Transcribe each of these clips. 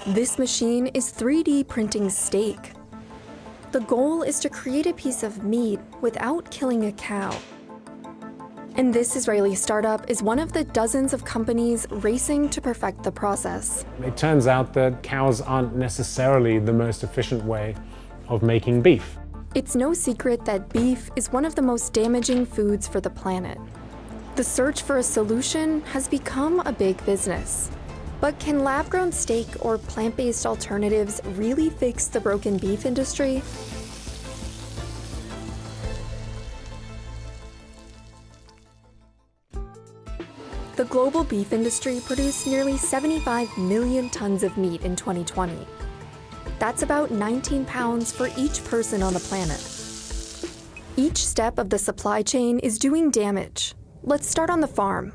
This machine is 3D printing steak. The goal is to create a piece of meat without killing a cow. And this Israeli startup is one of the dozens of companies racing to perfect the process. It turns out that cows aren't necessarily the most efficient way of making beef. It's no secret that beef is one of the most damaging foods for the planet. The search for a solution has become a big business. But can lab-grown steak or plant-based alternatives really fix the broken beef industry? The global beef industry produced nearly 75 million tons of meat in 2020. That's about 19 pounds for each person on the planet. Each step of the supply chain is doing damage. Let's start on the farm.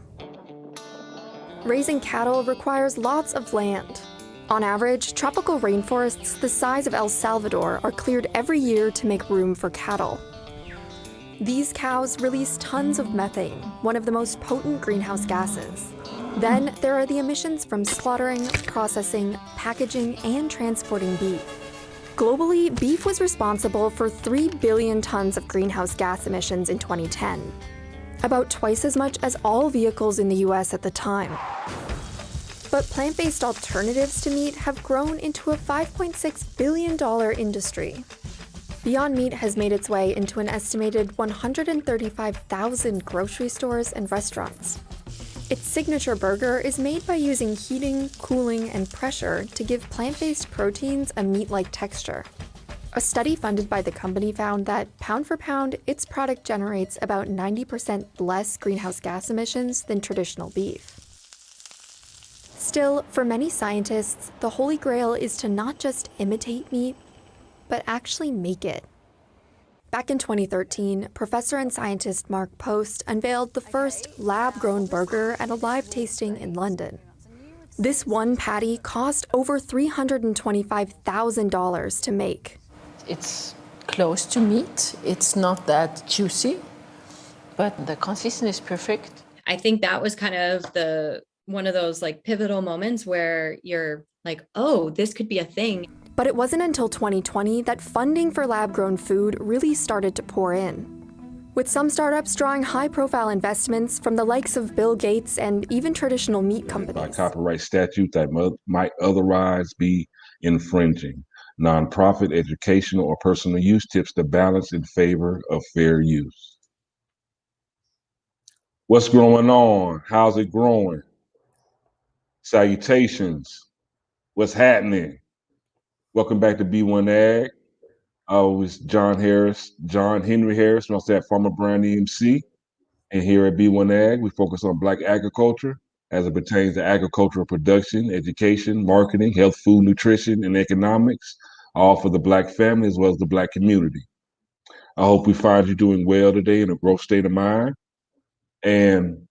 Raising cattle requires lots of land. On average, tropical rainforests the size of El Salvador are cleared every year to make room for cattle. These cows release tons of methane, one of the most potent greenhouse gases. Then there are the emissions from slaughtering, processing, packaging, and transporting beef. Globally, beef was responsible for 3 billion tons of greenhouse gas emissions in 2010, about twice as much as all vehicles in the US at the time. But plant-based alternatives to meat have grown into a $5.6 billion industry. Beyond Meat has made its way into an estimated 135,000 grocery stores and restaurants. Its signature burger is made by using heating, cooling, and pressure to give plant-based proteins a meat-like texture. A study funded by the company found that, pound for pound, its product generates about 90% less greenhouse gas emissions than traditional beef. Still, for many scientists, the holy grail is to not just imitate meat, but actually make it. Back in 2013, professor and scientist Mark Post unveiled the first lab-grown burger at a live tasting in London. This one patty cost over $325,000 to make. It's close to meat. It's not that juicy, but the consistency is perfect. I think that was kind of one of those like pivotal moments where you're like, oh, this could be a thing. But it wasn't until 2020 that funding for lab-grown food really started to pour in, with some startups drawing high-profile investments from the likes of Bill Gates and even traditional meat companies. By copyright statute that might otherwise be infringing. Nonprofit, educational, or personal use tips the balance in favor of fair use. What's going on? How's it growing? Salutations. What's happening? Welcome back to B1 Ag. I was John Henry Harris, from that Farmer Brand EMC. And here at B1 Ag, we focus on Black agriculture as it pertains to agricultural production, education, marketing, health, food, nutrition, and economics, all for the Black family as well as the Black community. I hope we find you doing well today in a growth state of mind. And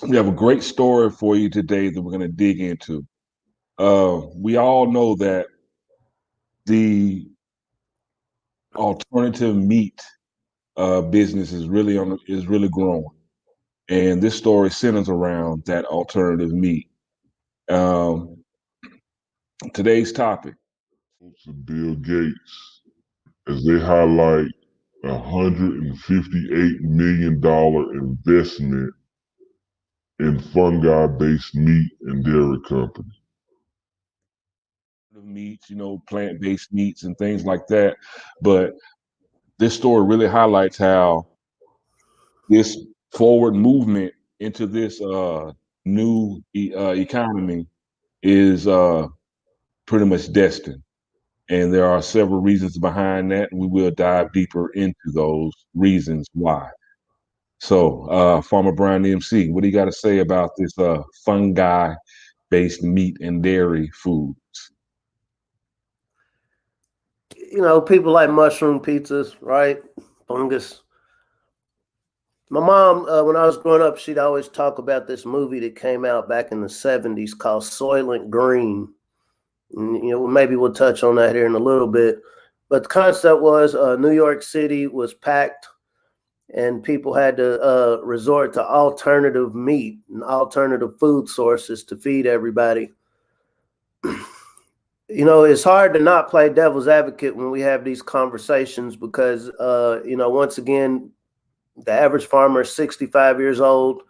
we have a great story for you today that we're going to dig into. We all know that the alternative meat business is really growing, and this story centers around that alternative meat. Today's topic: Bill Gates, as they highlight $158 million investment in fungi-based meat and dairy company. Meats, plant-based meats and things like that. But this story really highlights how this forward movement into this new economy is pretty much destined. And there are several reasons behind that, and we will dive deeper into those reasons why. So, Farmer Brown EMC, what do you got to say about this fungi-based meat and dairy foods? People like mushroom pizzas, right? Fungus. My mom, when I was growing up, she'd always talk about this movie that came out back in the 70s called Soylent Green. And, maybe we'll touch on that here in a little bit. But the concept was New York City was packed and people had to resort to alternative meat and alternative food sources to feed everybody. It's hard to not play devil's advocate when we have these conversations because, once again, the average farmer is 65 years old.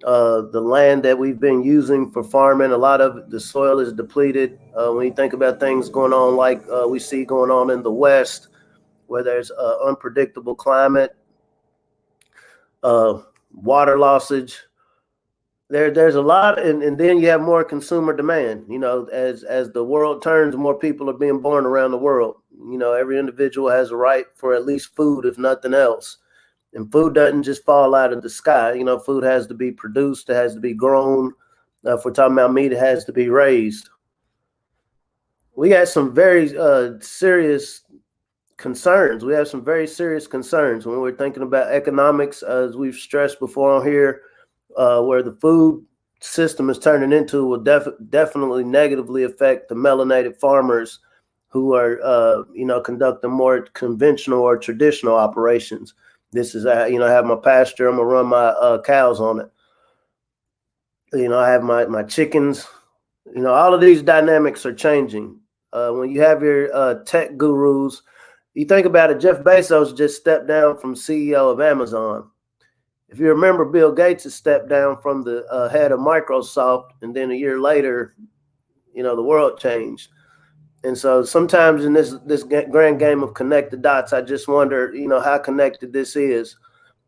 The land that we've been using for farming, a lot of the soil is depleted. When you think about things going on like we see going on in the West, where there's unpredictable climate, water lossage, there's a lot, and then you have more consumer demand. As the world turns, more people are being born around the world. Every individual has a right for at least food, if nothing else. And food doesn't just fall out of the sky. Food has to be produced, it has to be grown. If we're talking about meat, it has to be raised. We got some very serious concerns. We have some very serious concerns when we're thinking about economics, as we've stressed before on here. Where the food system is turning into will definitely negatively affect the melanated farmers who are, conducting more conventional or traditional operations. This is, I have my pasture. I'm gonna run my cows on it. I have my chickens. All of these dynamics are changing. When you have your tech gurus, you think about it. Jeff Bezos just stepped down from CEO of Amazon. If you remember, Bill Gates has stepped down from the head of Microsoft, and then a year later, the world changed. And so sometimes in this grand game of connect the dots, I just wonder, how connected this is.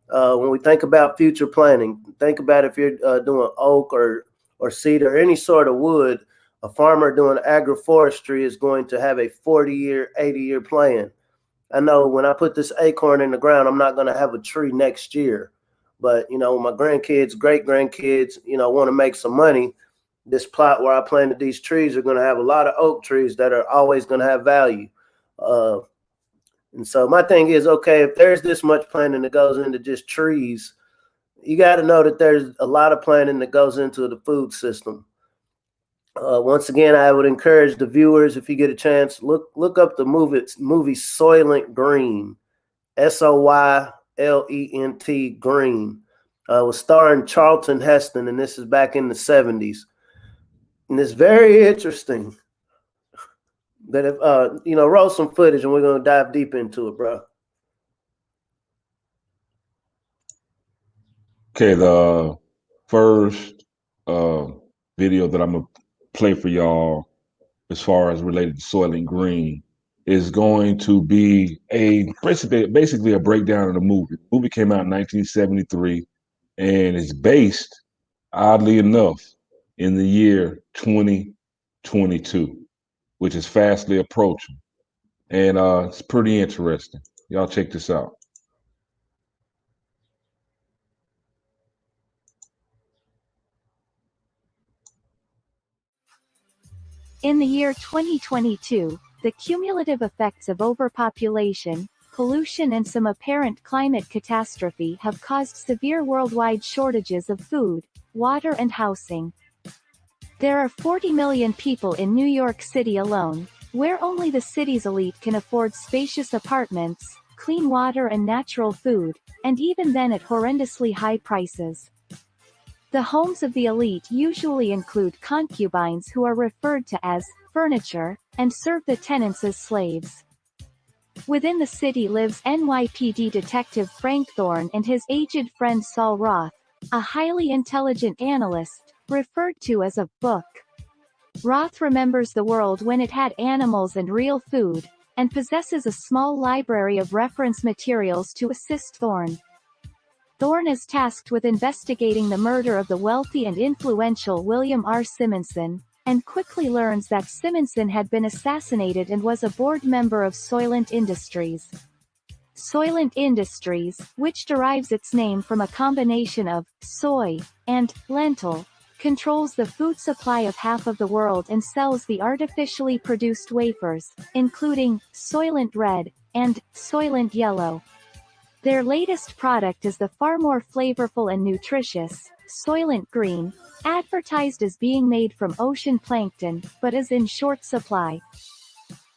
When we think about future planning, think about if you're doing oak or cedar, any sort of wood, a farmer doing agroforestry is going to have a 40-year, 80-year plan. I know when I put this acorn in the ground, I'm not going to have a tree next year. But, when my grandkids, great-grandkids, want to make some money, this plot where I planted these trees are going to have a lot of oak trees that are always going to have value. And so my thing is, okay, if there's this much planning that goes into just trees, you got to know that there's a lot of planning that goes into the food system. Once again, I would encourage the viewers, if you get a chance, look up the movie Soylent Green, Soylent Green. Was starring Charlton Heston, and this is back in the 70s. And it's very interesting. That if roll some footage and we're gonna dive deep into it, bro. Okay, the first video that I'm gonna play for y'all, as far as related to Soylent Green, is going to be basically a breakdown of the movie. The movie came out in 1973, and it's based, oddly enough, in the year 2022, which is fastly approaching. And it's pretty interesting. Y'all check this out. In the year 2022, the cumulative effects of overpopulation, pollution and some apparent climate catastrophe have caused severe worldwide shortages of food, water and housing. There are 40 million people in New York City alone, where only the city's elite can afford spacious apartments, clean water and natural food, and even then at horrendously high prices. The homes of the elite usually include concubines who are referred to as furniture, and serve the tenants as slaves. Within the city lives NYPD Detective Frank Thorne and his aged friend Saul Roth, a highly intelligent analyst, referred to as a book. Roth remembers the world when it had animals and real food, and possesses a small library of reference materials to assist Thorne. Thorne is tasked with investigating the murder of the wealthy and influential William R. Simonson, and quickly learns that Simonson had been assassinated and was a board member of Soylent Industries. Soylent Industries, which derives its name from a combination of soy and lentil, controls the food supply of half of the world and sells the artificially produced wafers, including Soylent Red and Soylent Yellow. Their latest product is the far more flavorful and nutritious Soylent Green, advertised as being made from ocean plankton, but is in short supply.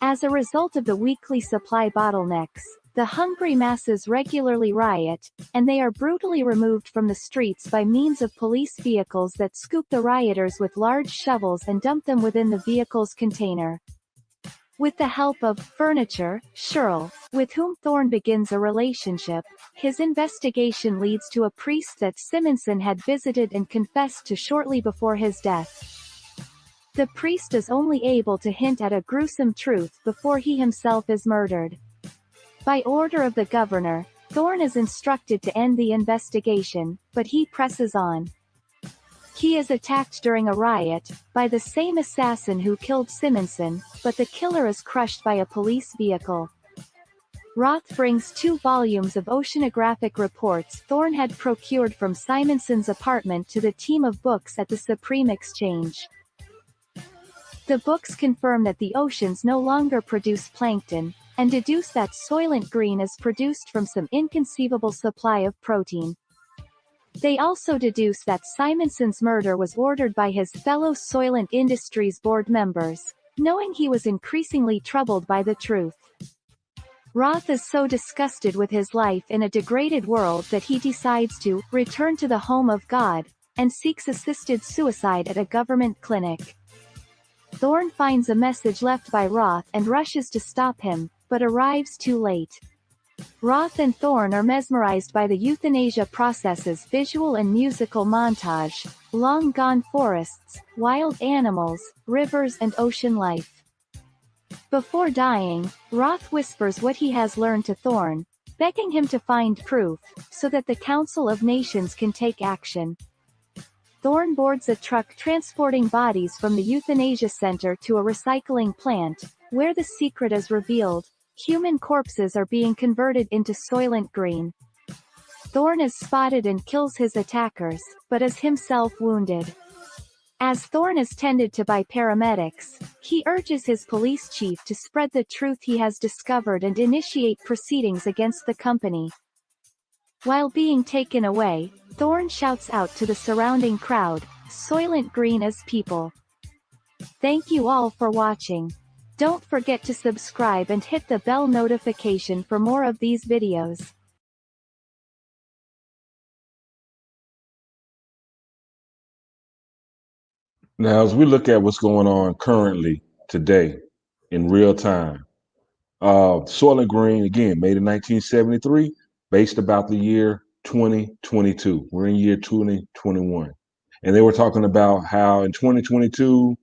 As a result of the weekly supply bottlenecks, The hungry masses regularly riot, and they are brutally removed from the streets by means of police vehicles that scoop the rioters with large shovels and dump them within the vehicle's container. With the help of Furniture, Shirl, with whom Thorne begins a relationship, his investigation leads to a priest that Simonson had visited and confessed to shortly before his death. The priest is only able to hint at a gruesome truth before he himself is murdered. By order of the governor, Thorne is instructed to end the investigation, but he presses on. He is attacked during a riot, by the same assassin who killed Simonson, but the killer is crushed by a police vehicle. Roth brings 2 volumes of oceanographic reports Thorne had procured from Simonson's apartment to the team of books at the Supreme Exchange. The books confirm that the oceans no longer produce plankton, and deduce that Soylent Green is produced from some inconceivable supply of protein. They also deduce that Simonson's murder was ordered by his fellow Soylent Industries board members, knowing he was increasingly troubled by the truth. Roth is so disgusted with his life in a degraded world that he decides to return to the home of God, and seeks assisted suicide at a government clinic. Thorne finds a message left by Roth and rushes to stop him, but arrives too late. Roth and Thorne are mesmerized by the euthanasia process's visual and musical montage, long gone forests, wild animals, rivers and ocean life. Before dying, Roth whispers what he has learned to Thorne, begging him to find proof, so that the Council of Nations can take action. Thorne boards a truck transporting bodies from the euthanasia center to a recycling plant, where the secret is revealed: human corpses are being converted into Soylent Green. Thorne is spotted and kills his attackers, but is himself wounded. As Thorne is tended to by paramedics, he urges his police chief to spread the truth he has discovered and initiate proceedings against the company. While being taken away, Thorne shouts out to the surrounding crowd, "Soylent Green is people." Thank you all for watching. Don't forget to subscribe and hit the bell notification for more of these videos. Now, as we look at what's going on currently today in real time, Soylent Green, again, made in 1973, based about the year 2022. We're in year 2021. And they were talking about how in 2022,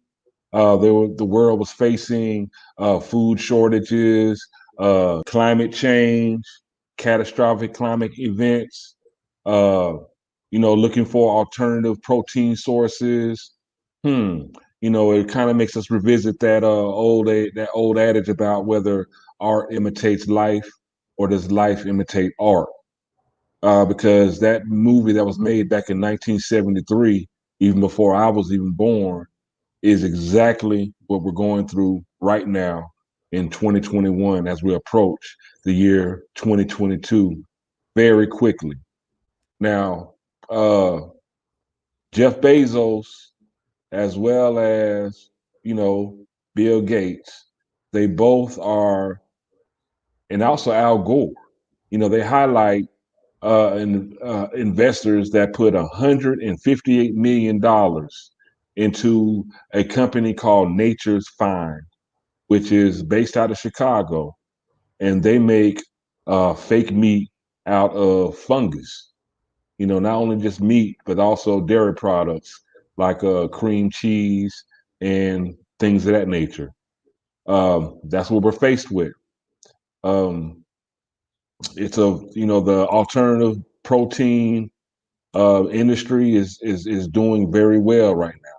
the world was facing food shortages, climate change, catastrophic climate events, looking for alternative protein sources. It kind of makes us revisit that old adage about whether art imitates life or does life imitate art. Because that movie that was made back in 1973, even before I was even born, is exactly what we're going through right now in 2021 as we approach the year 2022 very quickly. Now, Jeff Bezos, as well as, Bill Gates, they both are, and also Al Gore, they highlight investors that put $158 million into a company called Nature's Find, which is based out of Chicago, and they make fake meat out of fungus. Not only just meat, but also dairy products like cream cheese and things of that nature. That's what we're faced with. It's the alternative protein industry is doing very well right now.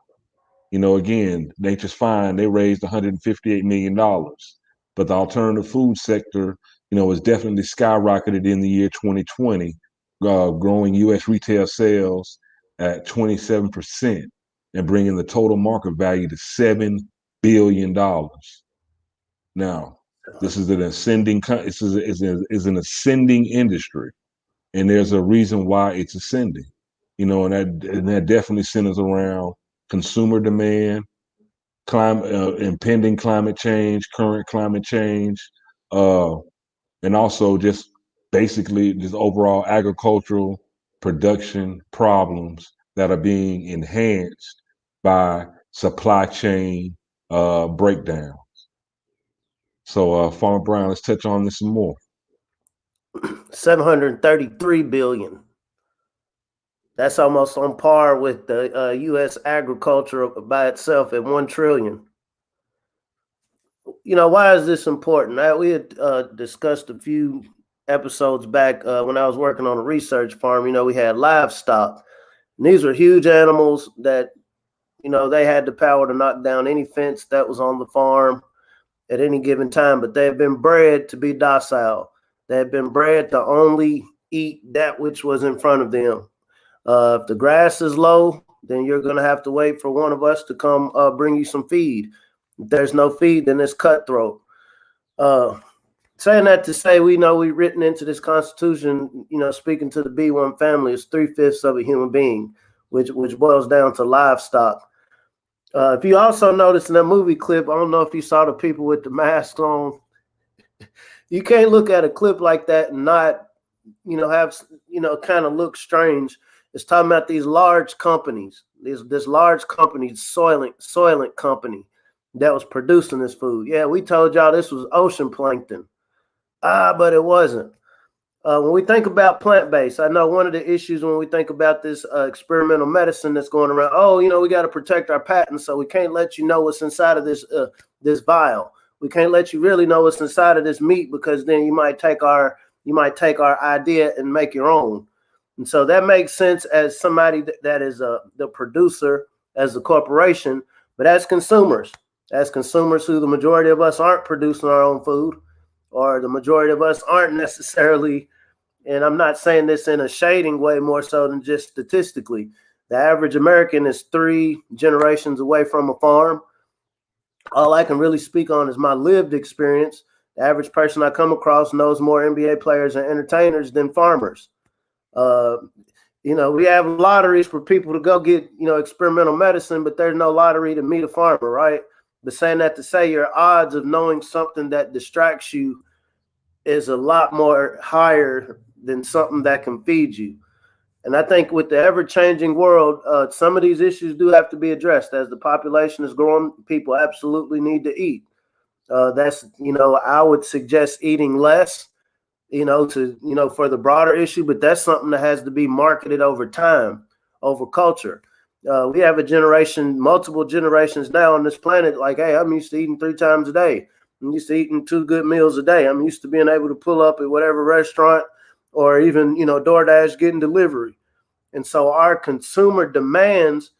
Again, Nature's Fine, they raised $158 million, but the alternative food sector, is definitely skyrocketed in the year 2020, growing U.S. retail sales at 27% and bringing the total market value to $7 billion. Now, this is an ascending is an ascending industry, and there's a reason why it's ascending. And that definitely centers around consumer demand, impending climate change, current climate change, and also just basically just overall agricultural production problems that are being enhanced by supply chain breakdown. So, Farmer Brown, let's touch on this some more. 733 billion. That's almost on par with the U.S. agriculture by itself at 1 trillion. You know, why is this important? We had discussed a few episodes back when I was working on a research farm. You know, we had livestock. And these were huge animals that, you know, they had the power to knock down any fence that was on the farm at any given time, but they have been bred to be docile. They have been bred to only eat that which was in front of them. If the grass is low, then you're going to have to wait for one of us to come bring you some feed. If there's no feed, then it's cutthroat. Saying that to say, we know we've written into this Constitution, you know, speaking to the B1 family, is 3/5 of a human being, which boils down to livestock. If you also notice in that movie clip, I don't know if you saw the people with the masks on. You can't look at a clip like that and not, you know, have, you know, kind of look strange. It's talking about these large companies, this large company, Soylent company that was producing this food. Yeah, we told y'all this was ocean plankton. But it wasn't. When we think about plant-based, I know one of the issues when we think about this experimental medicine that's going around, oh, you know, we got to protect our patents, so we can't let you know what's inside of this vial. We can't let you really know what's inside of this meat, because then you might take our idea and make your own. And so that makes sense as somebody that is the producer, as the corporation, but as consumers who the majority of us aren't producing our own food, or the majority of us aren't necessarily, and I'm not saying this in a shading way more so than just statistically, the average American is 3 generations away from a farm. All I can really speak on is my lived experience. The average person I come across knows more NBA players and entertainers than farmers. You know, we have lotteries for people to go get, you know, experimental medicine, but there's no lottery to meet a farmer, right? But saying that to say your odds of knowing something that distracts you is a lot more higher than something that can feed you. And I think with the ever-changing world, some of these issues do have to be addressed. As the population is growing, people absolutely need to eat. That's, you know, I would suggest eating less, you know, for the broader issue, but that's something that has to be marketed over time, over culture. We have a generation, multiple generations now on this planet, like, hey, I'm used to eating 3 times a day. I'm used to eating 2 good meals a day. I'm used to being able to pull up at whatever restaurant or even, you know, DoorDash getting delivery. And so our consumer demands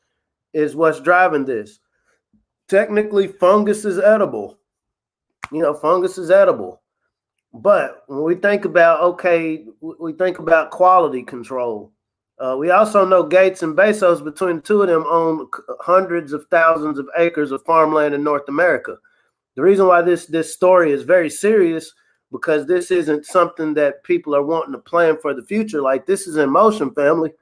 is what's driving this. Technically, fungus is edible. You know, fungus is edible. But when we think about, okay, we think about quality control. We also know Gates and Bezos, between the two of them, own hundreds of thousands of acres of farmland in North America. The reason why this story is very serious, because this isn't something that people are wanting to plan for the future. Like, this is in motion, family.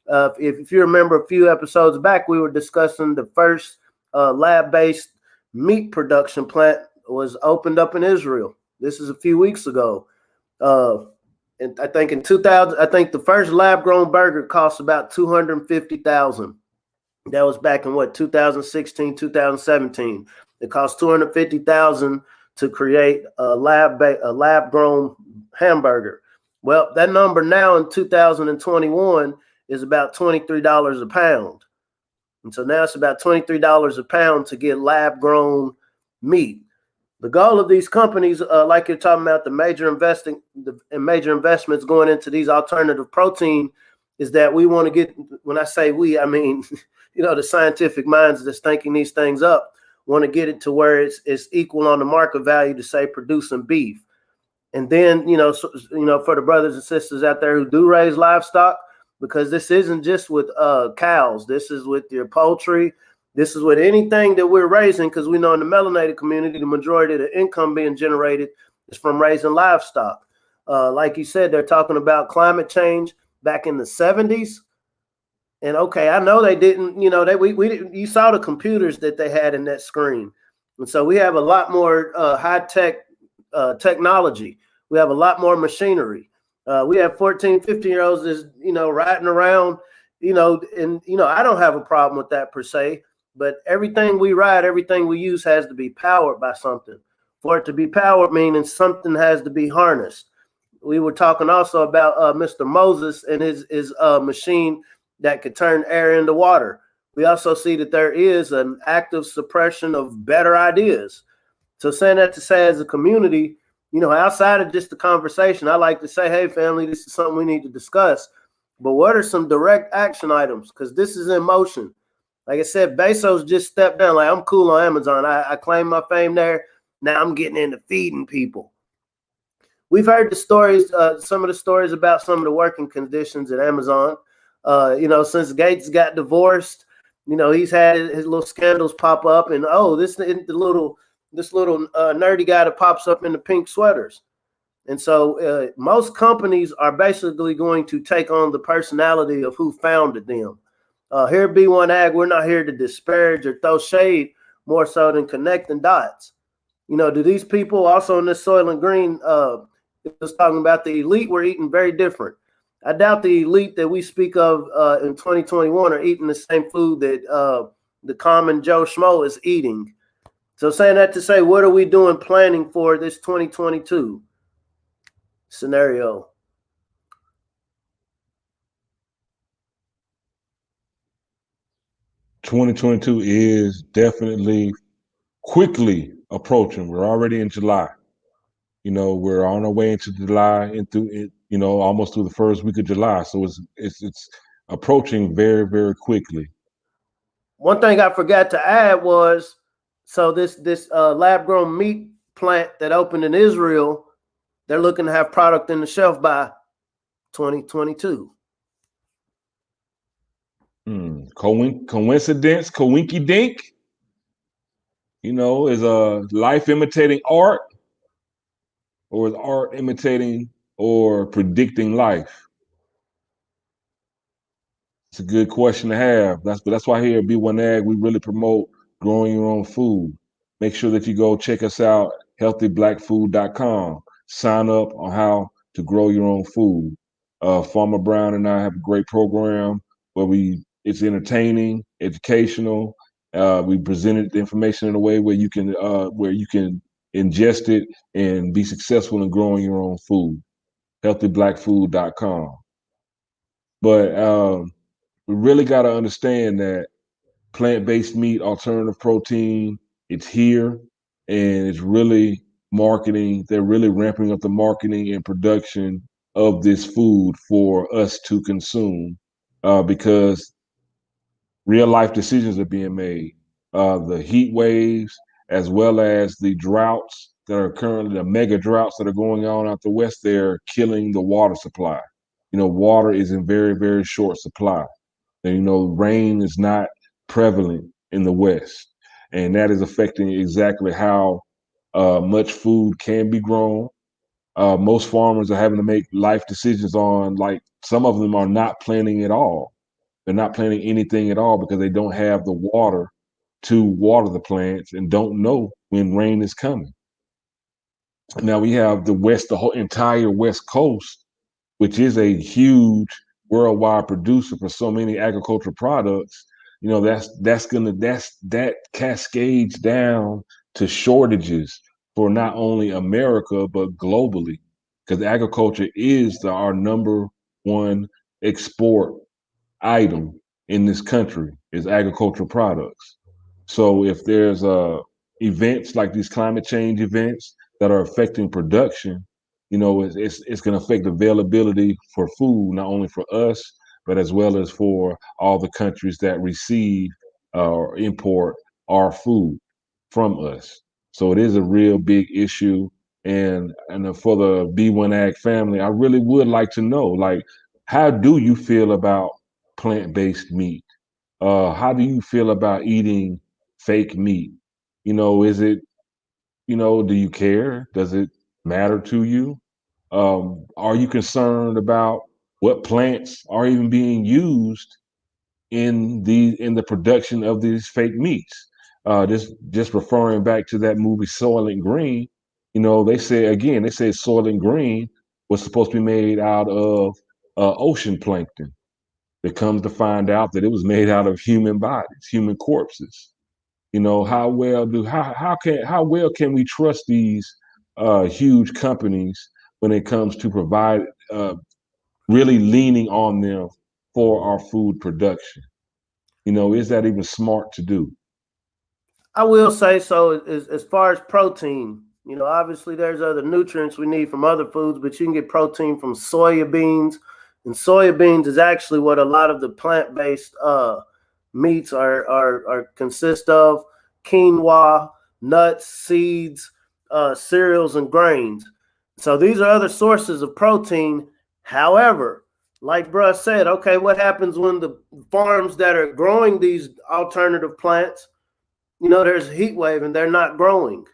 If you remember a few episodes back, we were discussing the first lab-based meat production plant was opened up in Israel. This is a few weeks ago. And I think in 2000, I think the first lab-grown burger cost about $250,000. That was back in 2016, 2017. It cost $250,000 to create a lab-grown hamburger. Well, that number now in 2021 is about $23 a pound. And so now it's about $23 a pound to get lab-grown meat. The goal of these companies, like you're talking about, the major investments going into these alternative protein, is that we want to get, when I say we, I mean, you know, the scientific minds that's thinking these things up want to get it to where it's equal on the market value to, say, producing beef. And then, you know, for the brothers and sisters out there who do raise livestock, because this isn't just with cows, this is with your poultry. This is with anything that we're raising, because we know in the melanated community, the majority of the income being generated is from raising livestock. Like you said, they're talking about climate change back in the 70s. And okay, I know they didn't, you know, you saw the computers that they had in that screen. And so we have a lot more high-tech technology. We have a lot more machinery. We have 14, 15-year-olds that's, riding around, and, I don't have a problem with that per se, but everything we ride, everything we use has to be powered by something. For it to be powered, meaning something has to be harnessed. We were talking also about Mr. Moses and his machine that could turn air into water. We also see that there is an active suppression of better ideas. So saying that to say, as a community, outside of just the conversation, I like to say, hey, family, this is something we need to discuss. But what are some direct action items? Because this is in motion. Like I said, Bezos just stepped down. Like, I'm cool on Amazon. I claim my fame there. Now I'm getting into feeding people. We've heard the stories, some of the stories about some of the working conditions at Amazon. Since Gates got divorced, he's had his little scandals pop up, and this little nerdy guy that pops up in the pink sweaters. And so most companies are basically going to take on the personality of who founded them. Here at B1 Ag, we're not here to disparage or throw shade, more so than connecting dots. Do these people also in this Soylent Green, it was talking about the elite we're eating very different. I doubt the elite that we speak of in 2021 are eating the same food that the common Joe Schmo is eating. So saying that to say, what are we doing planning for this 2022 scenario? "2022 is definitely quickly approaching. We're already in July. We're on our way into July and through it, almost through the first week of July. So it's approaching very, very quickly. One thing I forgot to add was, so this lab grown meat plant that opened in Israel, they're looking to have product in the shelf by 2022. Coincidence, coinky dink. Is a life imitating art, or is art imitating or predicting life? It's a good question to have. That's why here at B1 Ag, we really promote growing your own food. Make sure that you go check us out, healthyblackfood.com. Sign up on how to grow your own food. Farmer Brown and I have a great program where it's entertaining, educational. We presented the information in a way where you can ingest it and be successful in growing your own food. Healthyblackfood.com. But we really got to understand that plant-based meat, alternative protein, it's here, and it's really marketing. They're really ramping up the marketing and production of this food for us to consume because real life decisions are being made. The heat waves, as well as the droughts that are currently, the mega droughts that are going on out the West, they're killing the water supply. Water is in very, very short supply. And, rain is not prevalent in the West. And that is affecting exactly how much food can be grown. Most farmers are having to make life decisions on, like, some of them are not planting at all. They're not planting anything at all because they don't have the water to water the plants and don't know when rain is coming. Now we have the whole entire West Coast, which is a huge worldwide producer for so many agricultural products. That cascades down to shortages for not only America but globally, because agriculture is our number one export item in this country is agricultural products. So if there's events like these climate change events that are affecting production, it's going to affect availability for food, not only for us, but as well as for all the countries that receive or import our food from us. So it is a real big issue. And for the B1 Ag family, I really would like to know, like, how do you feel about plant-based meat? How do you feel about eating fake meat? Is it, do you care? Does it matter to you? Are you concerned about what plants are even being used in the production of these fake meats? Just referring back to that movie Soylent Green, You know, they said Soylent Green was supposed to be made out of ocean plankton. It comes to find out that it was made out of human bodies, human corpses. You know, how well can we trust these huge companies when it comes to provide really leaning on them for our food production? You know, is that even smart to do? I will say so. As far as protein, you know, obviously there's other nutrients we need from other foods, but you can get protein from soya beans, and soya beans is actually what a lot of the plant-based meats are consist of: quinoa, nuts, seeds, cereals, and grains. So these are other sources of protein. However, like bruh said, okay, what happens when the farms that are growing these alternative plants, you know, there's a heat wave and they're not growing?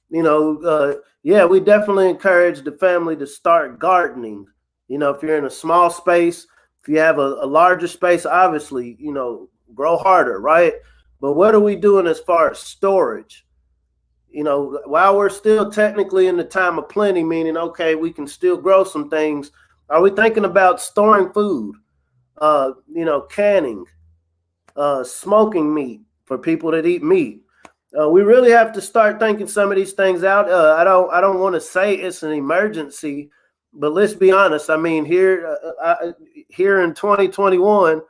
You know, yeah, we definitely encourage the family to start gardening. You know, if you're in a small space, if you have a larger space, obviously, you know, grow harder, right? But what are we doing as far as storage? You know, while we're still technically in the time of plenty, meaning, okay, we can still grow some things, are we thinking about storing food, you know, canning, smoking meat for people that eat meat? We really have to start thinking some of these things out. I don't want to say it's an emergency, but let's be honest. I mean, here in 2021,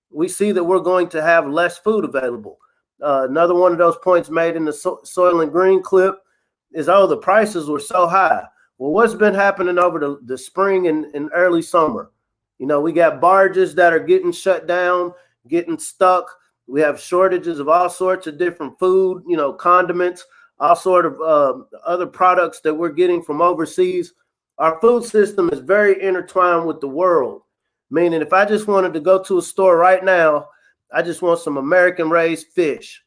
we see that we're going to have less food available. Another one of those points made in the Soylent Green clip is, oh, the prices were so high. Well, what's been happening over the spring and early summer? You know, we got barges that are getting shut down, getting stuck. We have shortages of all sorts of different food, you know, condiments, all sort of other products that we're getting from overseas. Our food system is very intertwined with the world, meaning if I just wanted to go to a store right now, I just want some American-raised fish,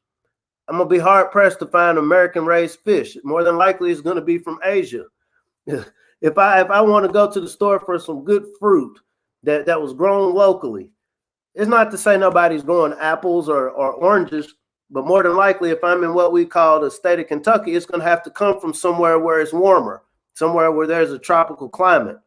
I'm going to be hard-pressed to find American-raised fish. More than likely, it's going to be from Asia. If I want to go to the store for some good fruit that was grown locally, it's not to say nobody's growing apples or oranges, but more than likely, if I'm in what we call the state of Kentucky, it's going to have to come from somewhere where it's warmer, somewhere where there's a tropical climate.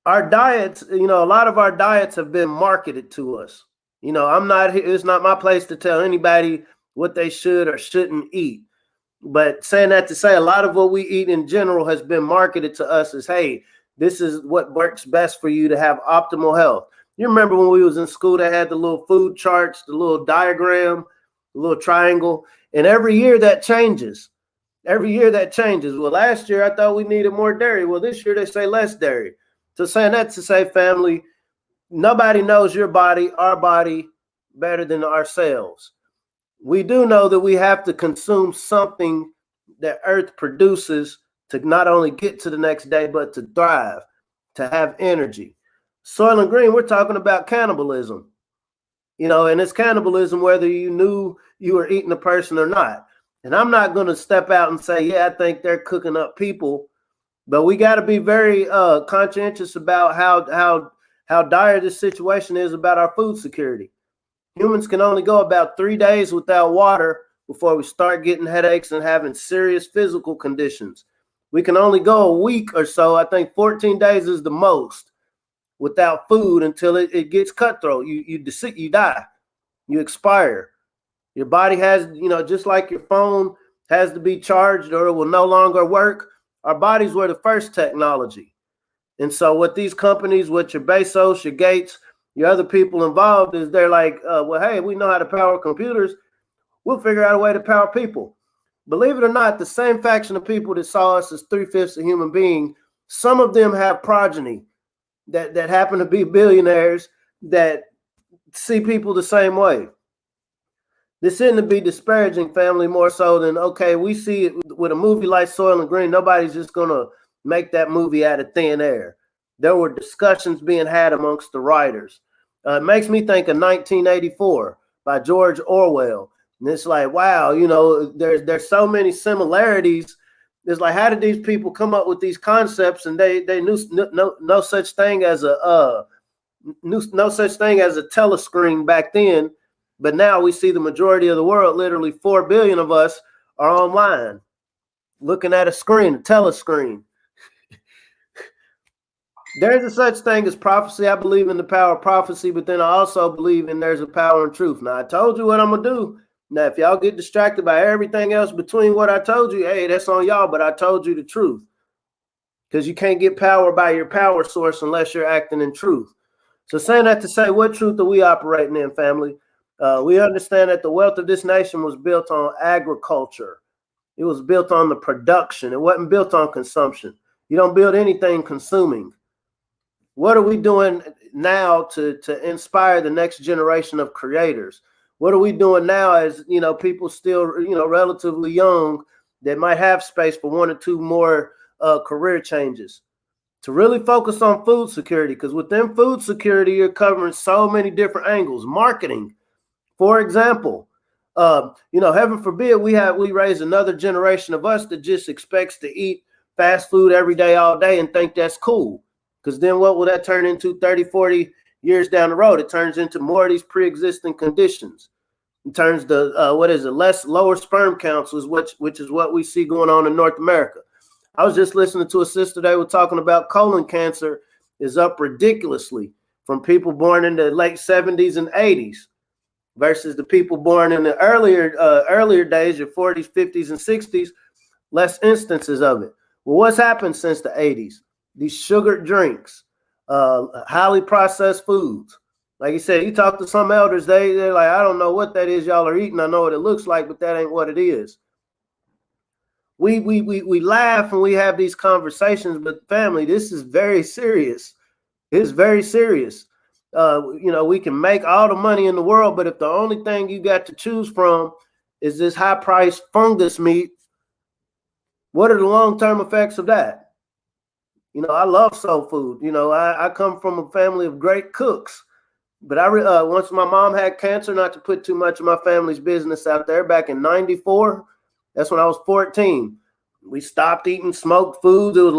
Our diets, you know, a lot of our diets have been marketed to us. You know, it's not my place to tell anybody what they should or shouldn't eat. But saying that to say, a lot of what we eat in general has been marketed to us as, hey, this is what works best for you to have optimal health. You remember when we was in school, they had the little food charts, the little diagram, the little triangle, and every year that changes. Every year that changes. Well, last year I thought we needed more dairy. Well, this year they say less dairy. So saying that to say, family, nobody knows your body, our body, better than ourselves. We do know that we have to consume something that Earth produces to not only get to the next day, but to thrive, to have energy. Soylent Green, we're talking about cannibalism. You know, and it's cannibalism whether you knew you were eating a person or not. And I'm not going to step out and say, yeah, I think they're cooking up people. But we got to be very conscientious about how dire this situation is about our food security. Humans can only go about 3 days without water before we start getting headaches and having serious physical conditions. We can only go a week or so. I think 14 days is the most without food until it gets cutthroat. You die. You expire. Your body has, you know, just like your phone has to be charged or it will no longer work. Our bodies were the first technology. And so what these companies, what your Bezos, your Gates, your other people involved is they're like, well, hey, we know how to power computers. We'll figure out a way to power people. Believe it or not, the same faction of people that saw us as 3/5 a human being, some of them have progeny that happen to be billionaires that see people the same way. This isn't to be disparaging, family, more so than, okay, we see it with a movie like Soylent Green. Nobody's just going to make that movie out of thin air. There were discussions being had amongst the writers. It makes me think of 1984 by George Orwell. And it's like, wow, you know, there's so many similarities. It's like, how did these people come up with these concepts? And they knew no such thing as a telescreen back then. But now we see the majority of the world, literally 4 billion of us, or online, looking at a screen, a telescreen. There's a such thing as prophecy. I believe in the power of prophecy, but then I also believe in there's a power in truth. Now, I told you what I'm going to do. Now, if y'all get distracted by everything else between what I told you, hey, that's on y'all, but I told you the truth. Because you can't get power by your power source unless you're acting in truth. So saying that to say, what truth are we operating in, family? We understand that the wealth of this nation was built on agriculture. It was built on the production. It wasn't built on consumption. You don't build anything consuming. What are we doing now to inspire the next generation of creators? What are we doing now as, people still, relatively young that might have space for 1 or 2 more career changes? To really focus on food security, because within food security, you're covering so many different angles. Marketing, for example, heaven forbid we raise another generation of us that just expects to eat fast food every day, all day, and think that's cool. Because then what will that turn into 30, 40 years down the road? It turns into more of these pre-existing conditions. It turns to, lower sperm counts, which is what we see going on in North America. I was just listening to a sister, they were talking about colon cancer is up ridiculously from people born in the late 70s and 80s versus the people born in the earlier days, your 40s, 50s, and 60s, less instances of it. Well, what's happened since the 80s? These sugared drinks, highly processed foods. Like you said, you talk to some elders, they're like, I don't know what that is y'all are eating. I know what it looks like, but that ain't what it is. We laugh and we have these conversations, but family, this is very serious. It's very serious. We can make all the money in the world, but if the only thing you got to choose from is this high-priced fungus meat, what are the long-term effects of that? I love soul food. I come from a family of great cooks, but once my mom had cancer, not to put too much of my family's business out there, back in '94, that's when I was 14. We stopped eating smoked foods. It was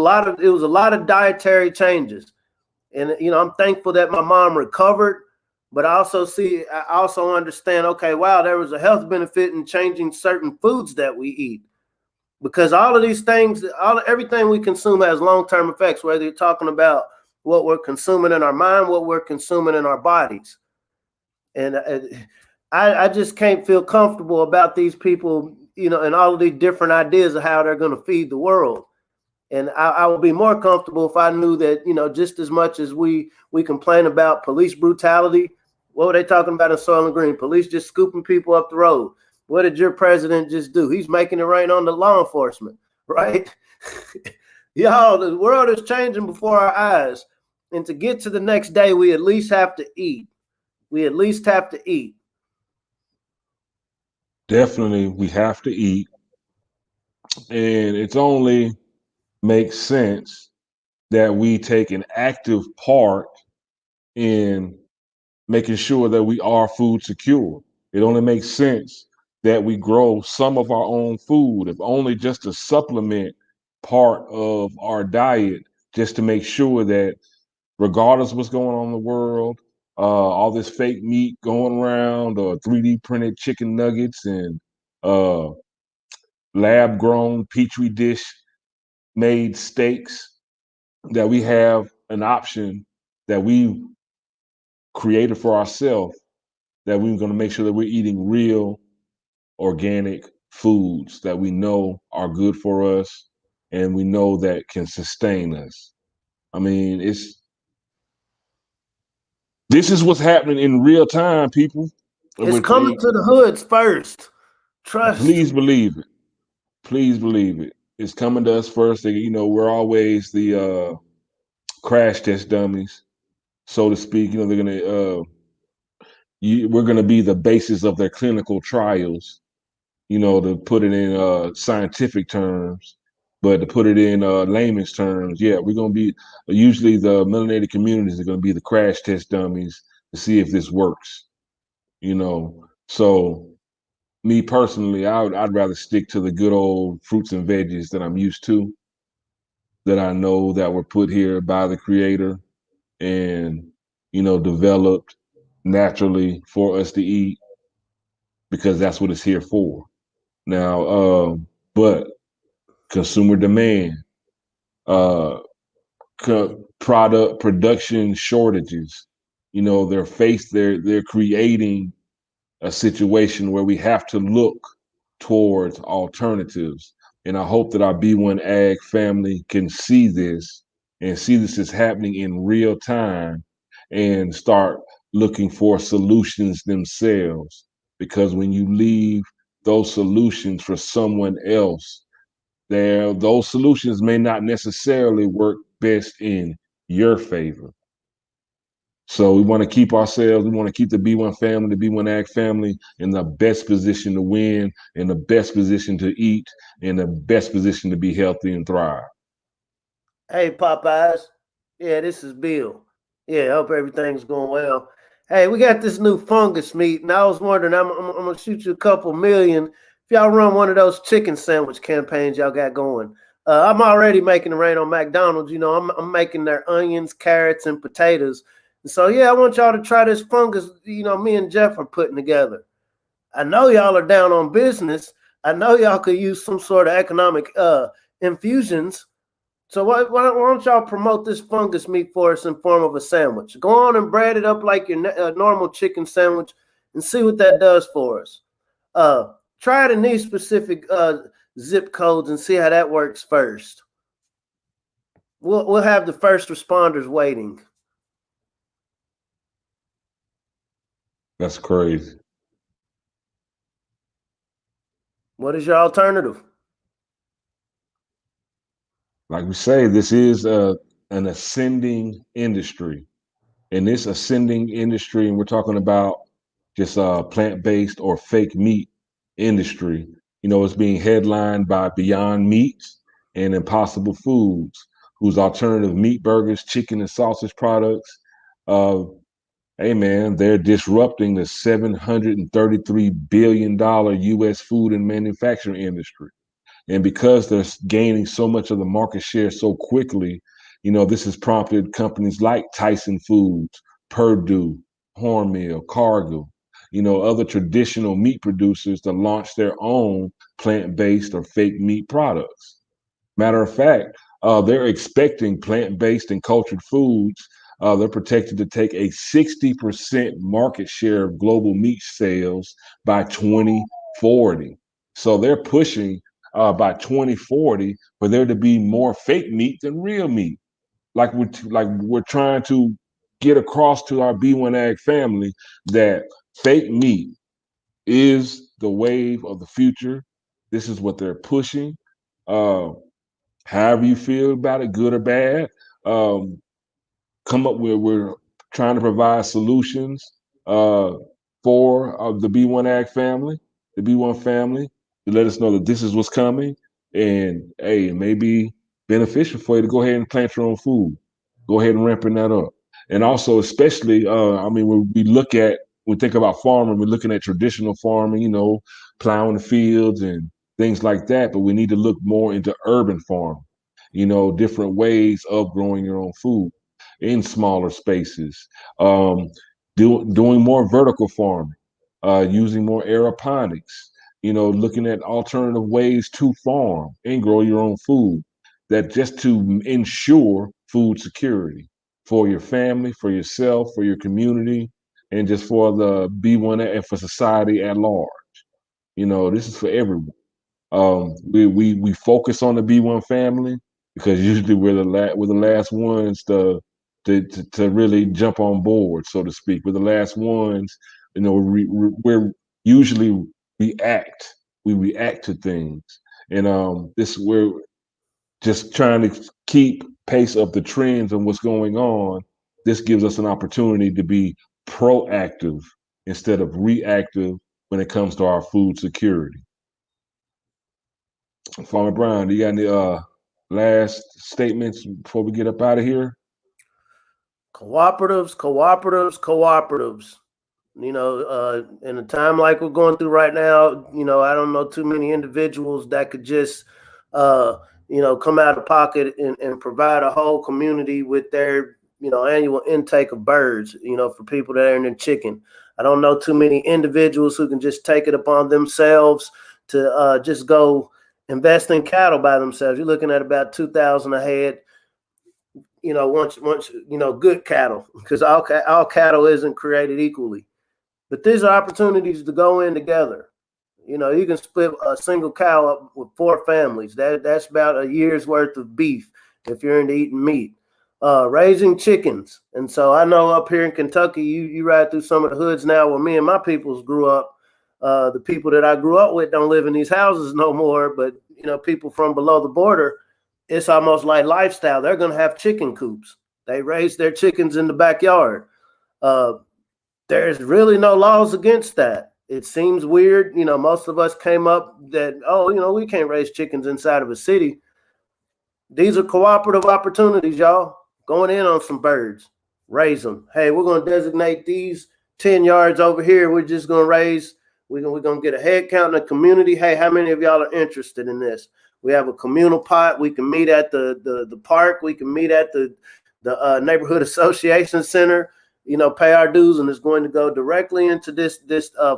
a lot of dietary changes. And, I'm thankful that my mom recovered, but I also understand, okay, wow, there was a health benefit in changing certain foods that we eat. Because all of these things, everything we consume has long-term effects, whether you're talking about what we're consuming in our mind, what we're consuming in our bodies. And I just can't feel comfortable about these people, and all of these different ideas of how they're going to feed the world. And I would be more comfortable if I knew that, just as much as we complain about police brutality, what were they talking about in Soylent Green? Police just scooping people up the road. What did your president just do? He's making it rain on the law enforcement, right? Y'all, the world is changing before our eyes. And to get to the next day, we at least have to eat. Definitely, we have to eat. And it's only makes sense that we take an active part in making sure that we are food secure. It only makes sense that we grow some of our own food, if only just to supplement part of our diet, just to make sure that regardless of what's going on in the world, all this fake meat going around, or 3D printed chicken nuggets and lab grown petri dish made steaks, that we have an option that we created for ourselves, that we're going to make sure that we're eating real organic foods that we know are good for us and we know that can sustain us. I mean, this is what's happening in real time, people. It's coming to the hoods first. Trust. Please believe it. Please believe it. It's coming to us first. We're always the crash test dummies, so to speak. They're gonna we're gonna be the basis of their clinical trials. To put it in scientific terms, but to put it in layman's terms, yeah, we're gonna be usually the melanated communities are gonna be the crash test dummies to see if this works. So me personally, I'd rather stick to the good old fruits and veggies that I'm used to, that I know that were put here by the creator and developed naturally for us to eat, because that's what it's here for. Now, but consumer demand, uh, product production shortages. They're creating a situation where we have to look towards alternatives. And I hope that our B1 Ag family can see this and see this is happening in real time and start looking for solutions themselves. Because when you leave those solutions for someone else, those solutions may not necessarily work best in your favor. So we want to keep ourselves, we want to keep the B1 family, the B1 Ag family in the best position to win, in the best position to eat, in the best position to be healthy and thrive. Hey, Popeyes. Yeah, this is Bill. Yeah, hope everything's going well. Hey, we got this new fungus meat, and I was wondering, I'm going to shoot you a couple million if y'all run one of those chicken sandwich campaigns y'all got going. I'm already making it rain on McDonald's. I'm making their onions, carrots, and potatoes. And so, yeah, I want y'all to try this fungus, me and Jeff are putting together. I know y'all are down on business. I know y'all could use some sort of economic infusions. So why don't y'all promote this fungus meat for us in form of a sandwich? Go on and bread it up like your normal chicken sandwich and see what that does for us. Try it in these specific zip codes and see how that works first. We'll have the first responders waiting. That's crazy. What is your alternative? Like we say, this is an ascending industry. In this ascending industry, and we're talking about just plant-based or fake meat industry, it's being headlined by Beyond Meat and Impossible Foods, whose alternative meat burgers, chicken, and sausage products, hey man, they're disrupting the $733 billion US food and manufacturing industry. And because they're gaining so much of the market share so quickly, this has prompted companies like Tyson Foods, Purdue, Hormel, Cargill, other traditional meat producers to launch their own plant-based or fake meat products. Matter of fact, they're expecting plant-based and cultured foods. They're projected to take a 60% market share of global meat sales by 2040. So they're pushing by 2040 for there to be more fake meat than real meat. We're trying to get across to our B1 Ag family that fake meat is the wave of the future. This is what they're pushing. Uh, However you feel about it, good or bad, um, come up with. We're trying to provide solutions uh, for the B1 Ag family, the B1 family, to let us know that this is what's coming, and hey, it may be beneficial for you to go ahead and plant your own food. Go ahead and ramping that up, and also especially, when we think about farming, we're looking at traditional farming, plowing the fields and things like that, but we need to look more into urban farming, different ways of growing your own food in smaller spaces, um, doing more vertical farming, using more aeroponics, looking at alternative ways to farm and grow your own food, that just to ensure food security for your family, for yourself, for your community, and just for the B1 and for society at large. This is for everyone. We focus on the B1 family because usually we're the last ones to really jump on board, so to speak. We're the last ones. We're usually react. We react to things, and we're just trying to keep pace of the trends and what's going on. This gives us an opportunity to be proactive instead of reactive when it comes to our food security. Farmer Brown, do you got any last statements before we get up out of here? Cooperatives. In a time like we're going through right now, I don't know too many individuals that could just, come out of pocket and provide a whole community with their, annual intake of birds, for people that are in their chicken. I don't know too many individuals who can just take it upon themselves to just go invest in cattle by themselves. You're looking at about 2,000 a head. Once good cattle, because all cattle isn't created equally. But these are opportunities to go in together. You can split a single cow up with 4 families. That's about a year's worth of beef if you're into eating meat. Raising chickens. And so I know up here in Kentucky, you ride through some of the hoods now where me and my peoples grew up. The people that I grew up with don't live in these houses no more, but people from below the border, it's almost like lifestyle. They're going to have chicken coops. They raise their chickens in the backyard. There's really no laws against that. It seems weird. Most of us came up that, we can't raise chickens inside of a city. These are cooperative opportunities, y'all. Going in on some birds, raise them. Hey, we're going to designate these 10 yards over here. We're just going to raise, we're going to get a head count in the community. Hey, how many of y'all are interested in this? We have a communal pot. We can meet at the park. We can meet at the neighborhood association center, pay our dues, and it's going to go directly into this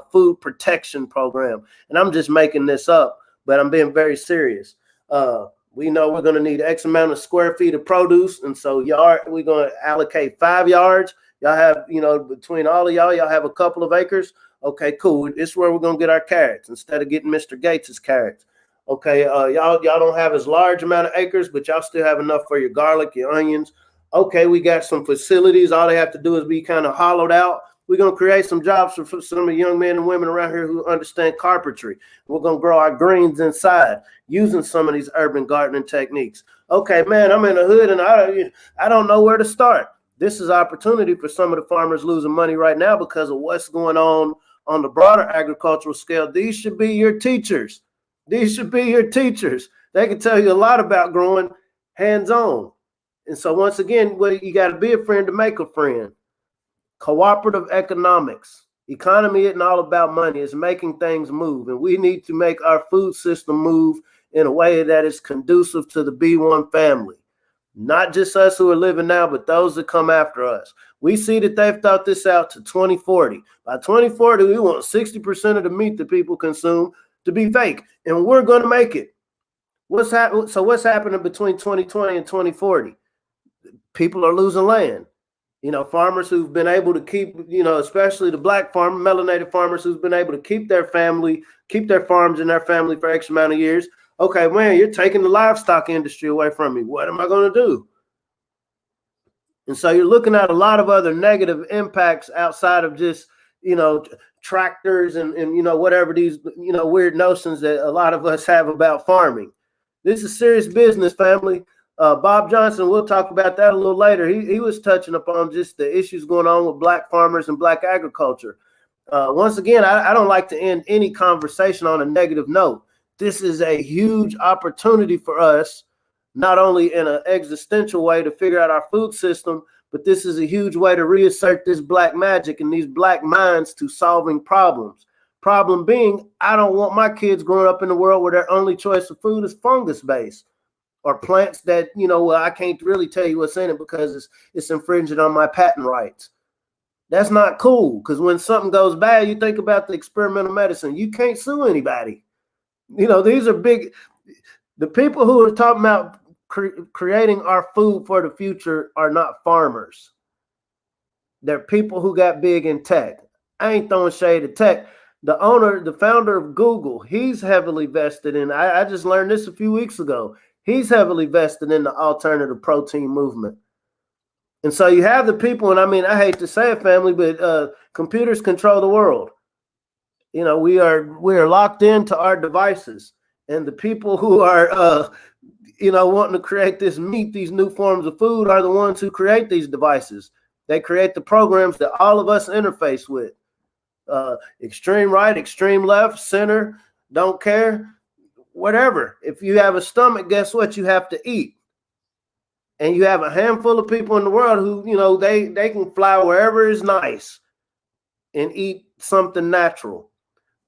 food protection program. And I'm just making this up, but I'm being very serious. We know we're going to need X amount of square feet of produce. And so we're going to allocate 5 yards. Y'all have, between all of y'all have a couple of acres. Okay, cool. This is where we're going to get our carrots instead of getting Mr. Gates's carrots. Okay, y'all don't have as large amount of acres, but y'all still have enough for your garlic, your onions. Okay, we got some facilities. All they have to do is be kind of hollowed out. We're going to create some jobs for some of the young men and women around here who understand carpentry. We're going to grow our greens inside using some of these urban gardening techniques. Okay, man, I'm in the hood and I don't know where to start. This is opportunity for some of the farmers losing money right now because of what's going on the broader agricultural scale. These should be your teachers. These should be your teachers. They can tell you a lot about growing hands-on. And so once again, you got to be a friend to make a friend. Cooperative economics. Economy isn't all about money. It's making things move. And we need to make our food system move in a way that is conducive to the B1 family. Not just us who are living now, but those that come after us. We see that they've thought this out to 2040. By 2040, we want 60% of the meat that people consume to be fake. And we're going to make it. What's happening between 2020 and 2040? People are losing land. Farmers who've been able to keep, especially the black melanated farmers who've been able to keep their farms and their family for X amount of years. Okay, man, you're taking the livestock industry away from me. What am I going to do? And so you're looking at a lot of other negative impacts outside of just, tractors and whatever these, weird notions that a lot of us have about farming. This is serious business, family. Bob Johnson, we'll talk about that a little later. He was touching upon just the issues going on with black farmers and black agriculture. Once again, I don't like to end any conversation on a negative note. This is a huge opportunity for us, not only in an existential way to figure out our food system, but this is a huge way to reassert this black magic and these black minds to solving problems. Problem being, I don't want my kids growing up in a world where their only choice of food is fungus-based. Or plants that, I can't really tell you what's in it because it's infringing on my patent rights. That's not cool, because when something goes bad, you think about the experimental medicine. You can't sue anybody. These are big. The people who are talking about creating our food for the future are not farmers. They're people who got big in tech. I ain't throwing shade at tech. The founder of Google, he's heavily vested in, I just learned this a few weeks ago. He's heavily vested in the alternative protein movement. And so you have the people, and I hate to say it, family, but computers control the world. We are locked into our devices. And the people who are, wanting to create this meat, these new forms of food, are the ones who create these devices. They create the programs that all of us interface with. Extreme right, extreme left, center, don't care. Whatever. If you have a stomach, guess what? You have to eat. And you have a handful of people in the world who, they can fly wherever is nice and eat something natural.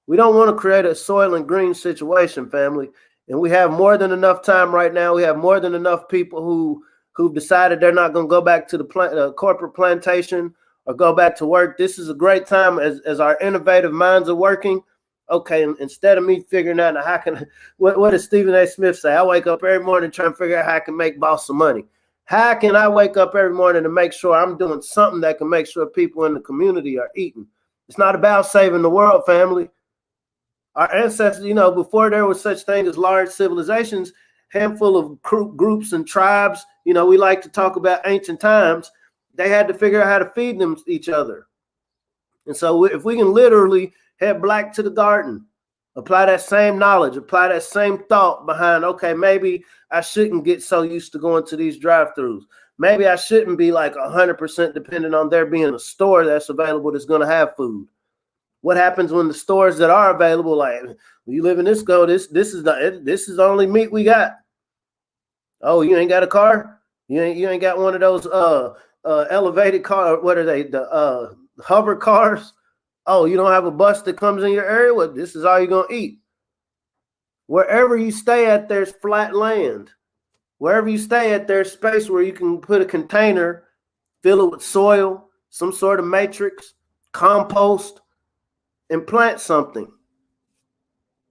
We don't want to create a Soylent Green situation, family. And we have more than enough time right now. We have more than enough people who've decided they're not going to go back to the corporate plantation or go back to work. This is a great time as our innovative minds are working. Okay, instead of me figuring out how can, what does Stephen A. Smith say? I wake up every morning trying to figure out how I can make boss some money. How can I wake up every morning to make sure I'm doing something that can make sure people in the community are eating? It's not about saving the world, family. Our ancestors, you know, before there was such thing as large civilizations, handful of groups and tribes, you know, we like to talk about ancient times, they had to figure out how to feed them each other. And so if we can literally head black to the garden, apply that same knowledge, apply that same thought behind, okay, maybe I shouldn't get so used to going to these drive-thrus. Maybe I shouldn't be like 100% dependent on there being a store that's available that's going to have food. What happens when the stores that are available, like you live in this go, this is the only meat we got. Oh, you ain't got a car? You ain't got one of those elevated car, what are they? The hover cars? Oh, you don't have a bus that comes in your area? Well, this is all you're gonna eat. Wherever you stay at, there's flat land. Wherever you stay at, there's space where you can put a container, fill it with soil, some sort of matrix, compost, and plant something.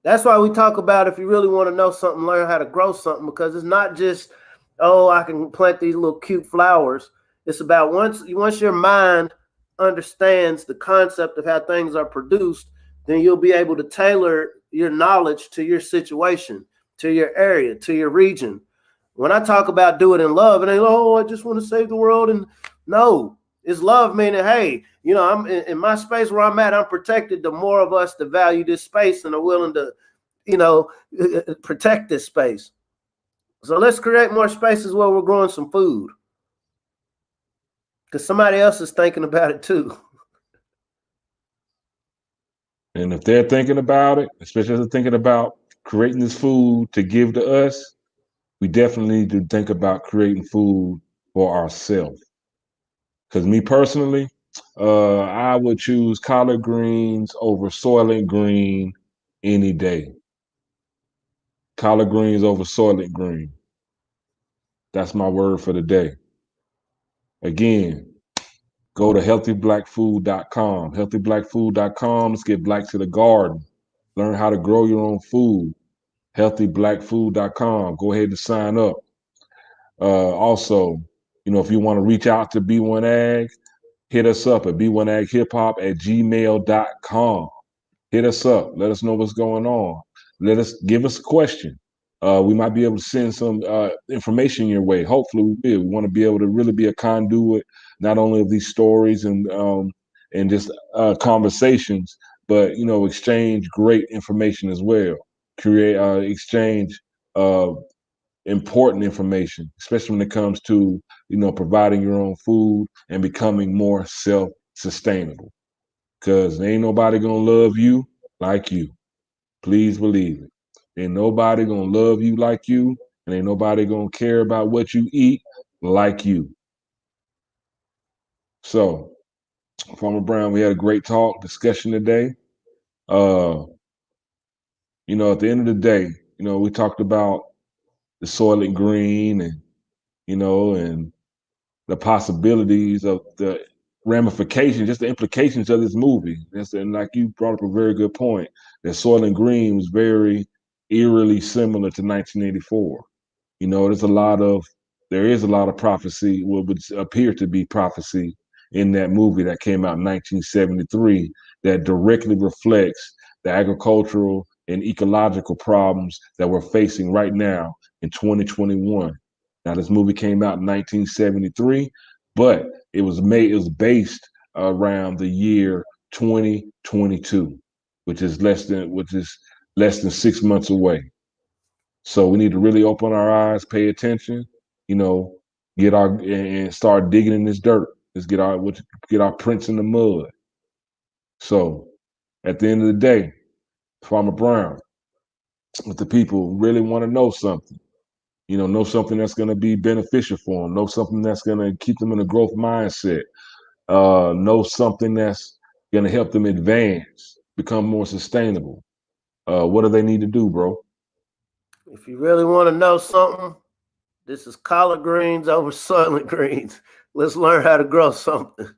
That's why we talk about, if you really want to know something, learn how to grow something, because it's not just, oh, I can plant these little cute flowers. It's about once your mind understands the concept of how things are produced, then you'll be able to tailor your knowledge to your situation, to your area, to your region. When I talk about do it in love, it ain't, oh, I just want to save the world. And no, it's love, meaning, hey, you know, I'm in my space where I'm at, I'm protected. The more of us that value this space and are willing to, you know, protect this space. So let's create more spaces where we're growing some food, because somebody else is thinking about it too. And if they're thinking about it, especially if they're thinking about creating this food to give to us, we definitely need to think about creating food for ourselves. Because me personally, I would choose collard greens over Soylent Green any day. Collard greens over Soylent Green. That's my word for the day. Again, go to healthyblackfood.com. Healthyblackfood.com. Let's get black to the garden. Learn how to grow your own food. Healthyblackfood.com. Go ahead and sign up. Also, you know, if you want to reach out to B1 Ag, hit us up at b1aghiphop@gmail.com. Hit us up. Let us know what's going on. Give us a question. We might be able to send some information your way. Hopefully we will. We want to be able to really be a conduit, not only of these stories and just conversations, but, you know, exchange great information as well. Exchange important information, especially when it comes to, you know, providing your own food and becoming more self-sustainable. Because ain't nobody gonna love you like you. Please believe it. Ain't nobody gonna love you like you, and ain't nobody gonna care about what you eat like you. So, Farmer Brown, we had a great discussion today. You know, at the end of the day, you know, we talked about the Soylent Green and, you know, and the possibilities of the ramifications, just the implications of this movie. And like you brought up a very good point, that Soylent Green was very eerily similar to 1984. You know, there is a lot of prophecy, what would appear to be prophecy in that movie that came out in 1973 that directly reflects the agricultural and ecological problems that we're facing right now in 2021. Now, this movie came out in 1973, but it was based around the year 2022, which is less than 6 months away. So we need to really open our eyes, pay attention, you know, and start digging in this dirt. Let's get our prints in the mud. So at the end of the day, Farmer Brown, if the people really want to know something, you know something that's going to be beneficial for them, know something that's going to keep them in a growth mindset, know something that's going to help them advance, become more sustainable. What do they need to do, bro? If you really want to know something, this is collard greens over Soylent Greens. Let's learn how to grow something.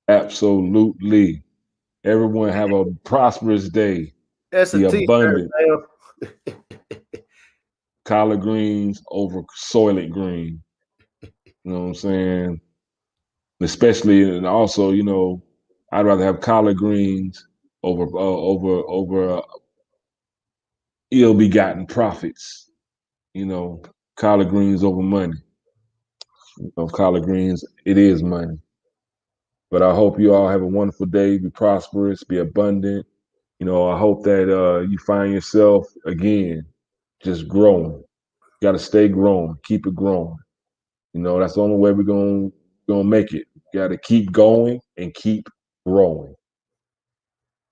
Absolutely. Everyone have a prosperous day. That's a The t-shirt, abundant man. collard greens over Soylent Green. You know what I'm saying? Especially, and also, I'd rather have collard greens over ill-begotten profits. Collard greens over money. Collard greens, it is money. But I hope you all have a wonderful day. Be prosperous, be abundant. I hope that you find yourself again just growing. You got to stay growing, keep it growing. That's the only way we're gonna make it. You got to keep going and keep growing.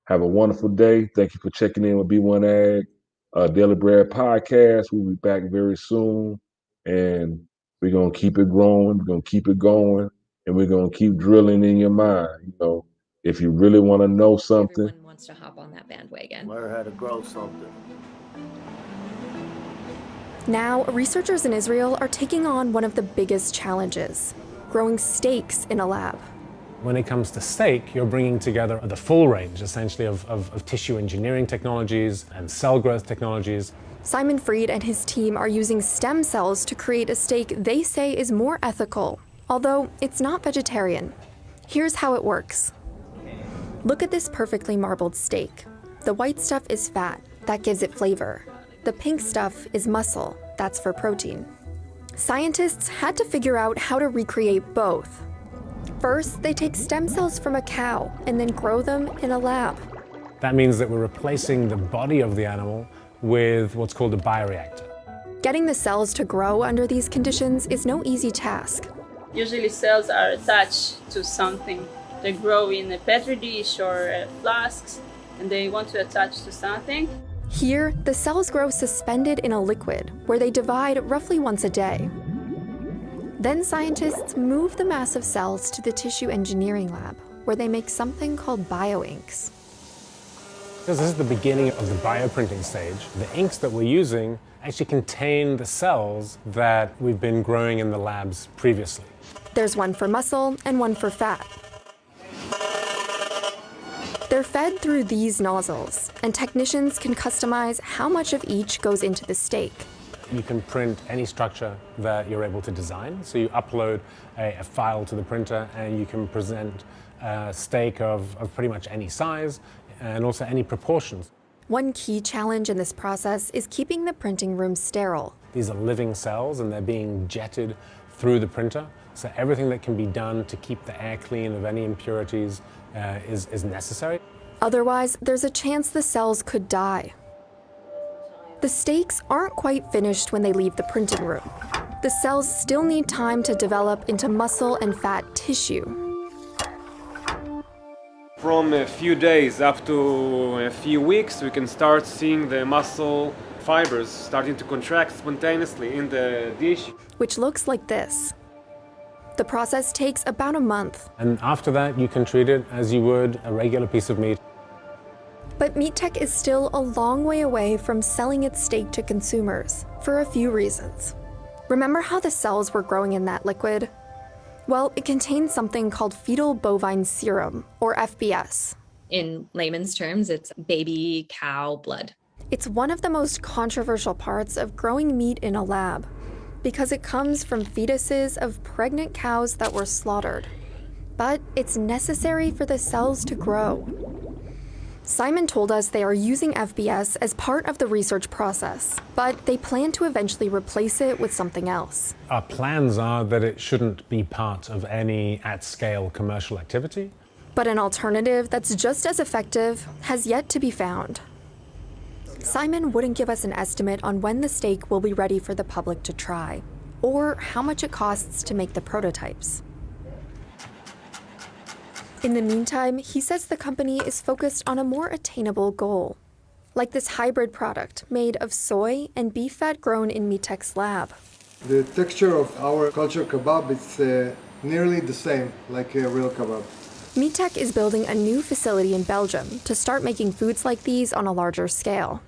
Have a wonderful day. Thank you for checking in with B1 Ag, Daily Bread Podcast. We'll be back very soon, and we're gonna keep it growing. We're gonna keep it going, and we're gonna keep drilling in your mind. If you really want to know something, Everyone wants to hop on that bandwagon. Learn how to grow something. Now, researchers in Israel are taking on one of the biggest challenges: growing steaks in a lab. When it comes to steak, you're bringing together the full range, essentially, of tissue engineering technologies and cell growth technologies. Simon Fried and his team are using stem cells to create a steak they say is more ethical, although it's not vegetarian. Here's how it works. Look at this perfectly marbled steak. The white stuff is fat, that gives it flavor. The pink stuff is muscle, that's for protein. Scientists had to figure out how to recreate both. First, they take stem cells from a cow and then grow them in a lab. That means that we're replacing the body of the animal with what's called a bioreactor. Getting the cells to grow under these conditions is no easy task. Usually cells are attached to something. They grow in a petri dish or flasks, and they want to attach to something. Here, the cells grow suspended in a liquid where they divide roughly once a day. Then scientists move the mass of cells to the tissue engineering lab, where they make something called bioinks. Because this is the beginning of the bioprinting stage. The inks that we're using actually contain the cells that we've been growing in the labs previously. There's one for muscle and one for fat. They're fed through these nozzles, and technicians can customize how much of each goes into the steak. You can print any structure that you're able to design. So you upload a file to the printer and you can present a steak of pretty much any size and also any proportions. One key challenge in this process is keeping the printing room sterile. These are living cells and they're being jetted through the printer. So everything that can be done to keep the air clean of any impurities is necessary. Otherwise, there's a chance the cells could die. The steaks aren't quite finished when they leave the printing room. The cells still need time to develop into muscle and fat tissue. From a few days up to a few weeks, we can start seeing the muscle fibers starting to contract spontaneously in the dish. Which looks like this. The process takes about a month. And after that, you can treat it as you would a regular piece of meat. But meat tech is still a long way away from selling its steak to consumers, for a few reasons. Remember how the cells were growing in that liquid? Well, it contains something called fetal bovine serum, or FBS. In layman's terms, it's baby cow blood. It's one of the most controversial parts of growing meat in a lab, because it comes from fetuses of pregnant cows that were slaughtered. But it's necessary for the cells to grow. Simon told us they are using FBS as part of the research process, but they plan to eventually replace it with something else. Our plans are that it shouldn't be part of any at-scale commercial activity. But an alternative that's just as effective has yet to be found. Simon wouldn't give us an estimate on when the steak will be ready for the public to try, or how much it costs to make the prototypes. In the meantime, he says the company is focused on a more attainable goal, like this hybrid product made of soy and beef fat grown in Meatech's lab. The texture of our culture kebab is nearly the same like a real kebab. Meatech is building a new facility in Belgium to start making foods like these on a larger scale.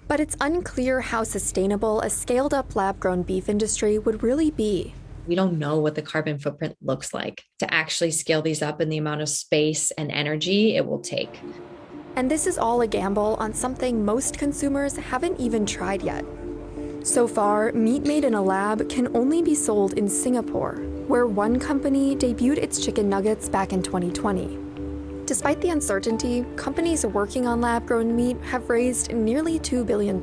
But it's unclear how sustainable a scaled-up lab-grown beef industry would really be. We don't know what the carbon footprint looks like to actually scale these up in the amount of space and energy it will take. And this is all a gamble on something most consumers haven't even tried yet. So far, meat made in a lab can only be sold in Singapore, where one company debuted its chicken nuggets back in 2020. Despite the uncertainty, companies working on lab-grown meat have raised nearly $2 billion.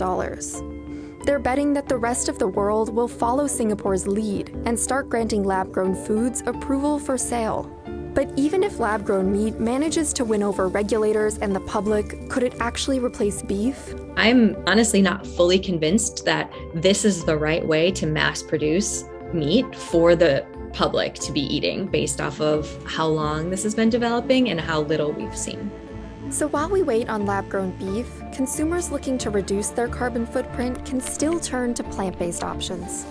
They're betting that the rest of the world will follow Singapore's lead and start granting lab-grown foods approval for sale. But even if lab-grown meat manages to win over regulators and the public, could it actually replace beef? I'm honestly not fully convinced that this is the right way to mass produce meat for the public to be eating based off of how long this has been developing and how little we've seen. So while we wait on lab-grown beef, consumers looking to reduce their carbon footprint can still turn to plant-based options.